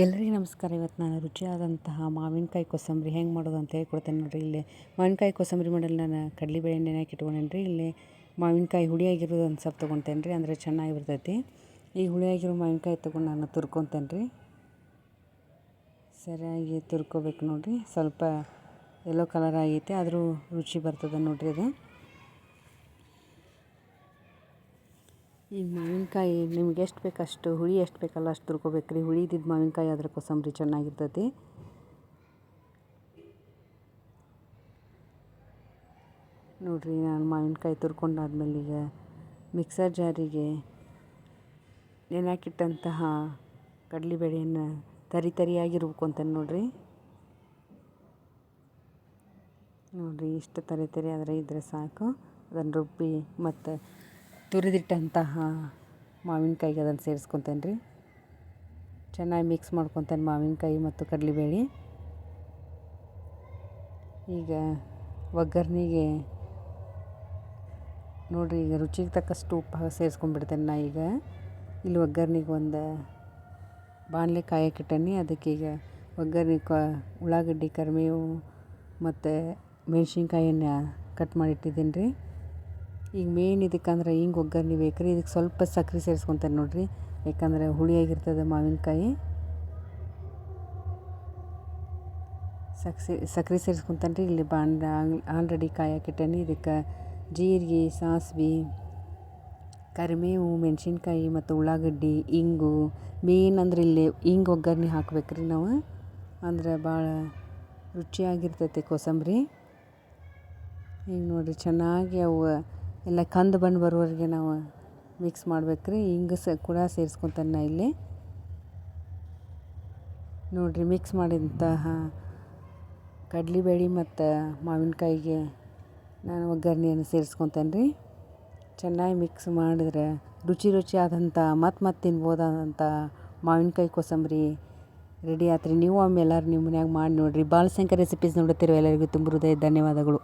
ಎಲ್ಲರಿಗೂ ನಮಸ್ಕಾರ. ಇವತ್ತು ನಾನು ರುಚಿಯಾದಂತಹ ಮಾವಿನಕಾಯಿ ಕೋಸಂಬರಿ ಹೆಂಗೆ ಮಾಡೋದು ಅಂತ ಹೇಳ್ಕೊಡ್ತೇನೆ ನೋಡಿರಿ. ಇಲ್ಲಿ ಮಾವಿನಕಾಯಿ ಕೋಸಂಬರಿ ಮಾಡಲು ನಾನು ಕಡಲೆಬೇಳೆ ಎಣ್ಣೆ ಇಟ್ಕೊಂಡೇನಿ ರೀ. ಇಲ್ಲಿ ಮಾವಿನಕಾಯಿ ಹುಳಿಯಾಗಿರೋದು ಒಂದು ಸ್ವಲ್ಪ ತೊಗೊತೇನೆ ರೀ, ಅಂದರೆ ಚೆನ್ನಾಗಿ ಬರ್ತೈತಿ. ಈ ಹುಳಿಯಾಗಿರೋ ಮಾವಿನಕಾಯಿ ತೊಗೊಂಡು ನಾನು ತುರ್ಕೊತೇನೆ ರೀ. ಸರಿಯಾಗಿ ತುರ್ಕೋಬೇಕು ನೋಡಿರಿ. ಸ್ವಲ್ಪ ಯೆಲ್ಲೋ ಕಲರ್ ಆಗೈತೆ, ಆದರೂ ರುಚಿ ಬರ್ತದೆ ನೋಡಿರಿ ಅದು. ಈ ಮಾವಿನಕಾಯಿ ನಿಮ್ಗೆ ಎಷ್ಟು ಬೇಕು ಅಷ್ಟು, ಹುಳಿ ಎಷ್ಟು ಬೇಕಲ್ಲ ಅಷ್ಟು ತುರ್ಕೋಬೇಕು ರೀ. ಹುಳಿ ಇದ್ದಿದ್ದು ಮಾವಿನಕಾಯಿ ಆದ್ರೆ ಕೋಸಂಬರಿ ಚೆನ್ನಾಗಿರ್ತೈತಿ. ನೋಡಿರಿ, ನಾನು ಮಾವಿನಕಾಯಿ ತುರ್ಕೊಂಡಾದ್ಮೇಲೆ ಈಗ ಮಿಕ್ಸರ್ ಜಾರಿಗೆ ನೆನೆಹಾಕಿಟ್ಟಂತಹ ಕಡಲೆಬೇಳೆಯನ್ನು ತರಿಯಾಗಿ ರುಬ್ಕೊತೇನೆ ನೋಡಿರಿ. ಇಷ್ಟು ತರಿ ಆದರೆ ಇದ್ದರೆ ಸಾಕು. ಅದನ್ನು ರುಬ್ಬಿ ಮತ್ತು ತುರಿದಿಟ್ಟಂತಹ ಮಾವಿನಕಾಯಿಗೆ ಅದನ್ನು ಸೇರಿಸ್ಕೊತೇನೆ ರೀ. ಚೆನ್ನಾಗಿ ಮಿಕ್ಸ್ ಮಾಡ್ಕೊತೇನೆ ಮಾವಿನಕಾಯಿ ಮತ್ತು ಕಡಲೆಬೇಳೆ. ಈಗ ಒಗ್ಗರಣೆಗೆ ನೋಡಿರಿ, ಈಗ ರುಚಿಗೆ ತಕ್ಕಷ್ಟು ಉಪ್ಪು ಸೇರಿಸ್ಕೊಂಡ್ಬಿಡ್ತೇನೆ ನಾ. ಈಗ ಇಲ್ಲಿ ಒಗ್ಗರಣೆಗೆ ಒಂದು ಬಾಣಲೆ ಕಾಯಕ್ಕಿಟ್ಟೇನಿ. ಅದಕ್ಕೆ ಈಗ ಒಗ್ಗರಣೆ ಉಳ್ಳಾಗಡ್ಡಿ, ಕರಿಬೇವು ಮತ್ತು ಮೆಣಸಿನ್ಕಾಯನ್ನು ಕಟ್ ಮಾಡಿಟ್ಟಿದ್ದೀನಿ ರೀ. ಈಗ ಮೇನ್ ಇದಕ್ಕಂದ್ರೆ ಹಿಂಗೆ ಒಗ್ಗರಣೆ ಬೇಕು ರೀ. ಇದಕ್ಕೆ ಸ್ವಲ್ಪ ಸಕ್ಕರೆ ಸೇರಿಸ್ಕೊತೇನೆ ನೋಡಿರಿ, ಯಾಕಂದರೆ ಹುಳಿಯಾಗಿರ್ತದೆ ಮಾವಿನಕಾಯಿ. ಸಕ್ಕರೆ ಸೇರಿಸ್ಕೊತೇನೆ ರೀ. ಇಲ್ಲಿ ಆಲ್ರೆಡಿ ಕಾಯಕ್ಕಿಟ್ಟೇನಿ. ಇದಕ್ಕೆ ಜೀರಿಗೆ, ಸಾಸಿವೆ, ಕರಿಬೇವು, ಮೆಣಸಿನ್ಕಾಯಿ ಮತ್ತು ಉಳ್ಳಾಗಡ್ಡಿ, ಇಂಗು ಮೇನ್ ಅಂದ್ರೆ ಇಲ್ಲಿ ಹಿಂಗೆ ಒಗ್ಗರಣೆ ಹಾಕ್ಬೇಕು ರೀ ನಾವು, ಅಂದ್ರೆ ಭಾಳ ರುಚಿಯಾಗಿರ್ತೈತಿ ಕೋಸಂಬರಿ. ಈಗ ನೋಡಿರಿ, ಚೆನ್ನಾಗಿ ಅವು ಎಲ್ಲ ಕಂದು ಬಣ್ಣ ಬರೋವರೆಗೆ ನಾವು ಮಿಕ್ಸ್ ಮಾಡ್ಬೇಕು ರೀ. ಹಿಂಗೆ ಕೂಡ ಸೇರಿಸ್ಕೊತೇನೆ ನಾ ಇಲ್ಲಿ. ನೋಡಿರಿ, ಮಿಕ್ಸ್ ಮಾಡಿದಂತಹ ಕಡಲೆಬೇಳೆ ಮತ್ತು ಮಾವಿನಕಾಯಿಗೆ ನಾನು ಒಗ್ಗರಣೆಯನ್ನು ಸೇರಿಸ್ಕೊತೇನೆ ರೀ. ಚೆನ್ನಾಗಿ ಮಿಕ್ಸ್ ಮಾಡಿದ್ರೆ ರುಚಿಯಾದಂಥ ಮತ್ತೆ ತಿನ್ಬೋದಾದಂಥ ಮಾವಿನಕಾಯಿ ಕೋಸಂಬರಿ ರೆಡಿ ಆತ್ರಿ. ನೀವು ಒಮ್ಮೆ ಎಲ್ಲರೂ ನಿಮ್ಮ ಮನ್ಯಾಗ ಮಾಡಿ ನೋಡಿರಿ. ಬಾಲಶಂಕರ್ ರೆಸಿಪೀಸ್ ನೋಡುತ್ತಿರೋ ಎಲ್ಲರಿಗೂ ತುಂಬ ಹೃದಯದ ಧನ್ಯವಾದಗಳು.